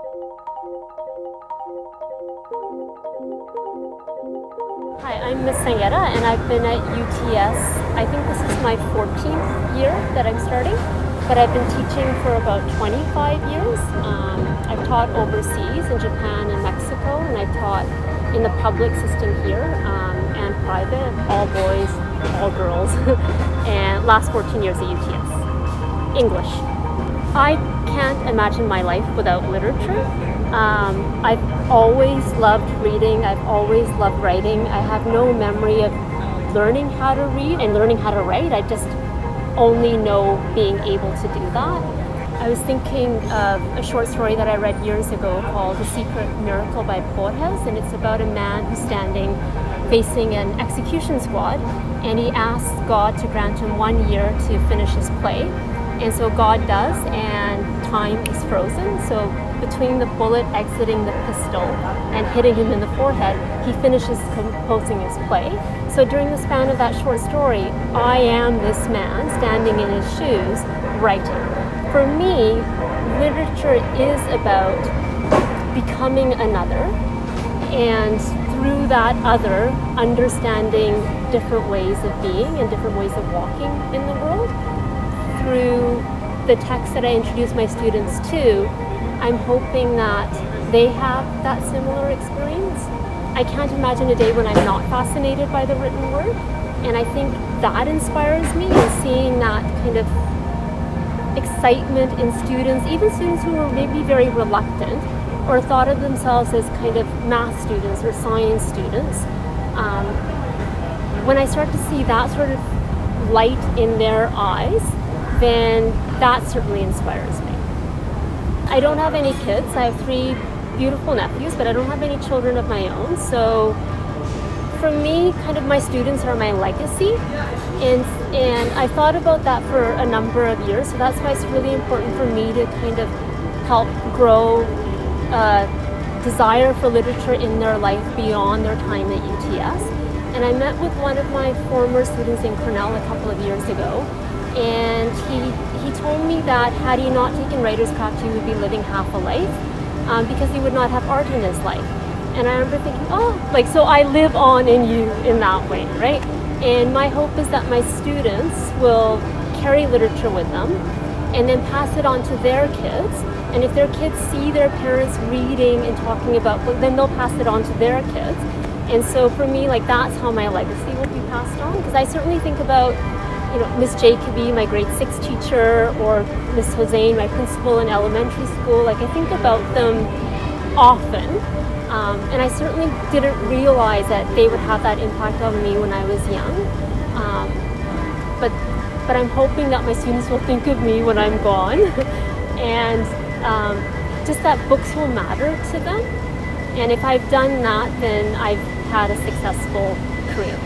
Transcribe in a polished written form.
Hi, I'm Ms. Sanghera and I've been at UTS. I think this is my 14th year that I'm starting, but I've been teaching for about 25 years. I've taught overseas in Japan and Mexico, and I've taught in the public system here and private, all boys, all girls, and last 14 years at UTS. English. I can't imagine my life without literature. I've always loved reading, I've always loved writing. I have no memory of learning how to read and learning how to write. I just only know being able to do that. I was thinking of a short story that I read years ago called The Secret Miracle by Borges, and it's about a man who's standing facing an execution squad, and he asks God to grant him 1 year to finish his play. And so God does, and time is frozen. So between the bullet exiting the pistol and hitting him in the forehead, he finishes composing his play. So during the span of that short story, I am this man standing in his shoes writing. For me, literature is about becoming another, and through that other, understanding different ways of being and different ways of walking in the world. Through the text that I introduce my students to, I'm hoping that they have that similar experience. I can't imagine a day when I'm not fascinated by the written word, and I think that inspires me, and seeing that kind of excitement in students, even students who are maybe very reluctant or thought of themselves as kind of math students or science students. When I start to see that sort of light in their eyes, then that certainly inspires me. I don't have any kids. I have 3 beautiful nephews, but I don't have any children of my own. So for me, kind of my students are my legacy. And I've thought about that for a number of years. So that's why it's really important for me to kind of help grow desire for literature in their life beyond their time at UTS. And I met with one of my former students in Cornell a couple of years ago. And he told me that had he not taken writer's craft, he would be living half a life because he would not have art in his life. And I remember thinking, so I live on in you in that way, right? And my hope is that my students will carry literature with them and then pass it on to their kids. And if their kids see their parents reading and talking about books, then they'll pass it on to their kids. And so for me, that's how my legacy will be passed on. Because I certainly think about Miss Jacoby, my grade 6 teacher, or Miss Hossein, my principal in elementary school. I think about them often, and I certainly didn't realize that they would have that impact on me when I was young. But I'm hoping that my students will think of me when I'm gone, and just that books will matter to them. And if I've done that, then I've had a successful career.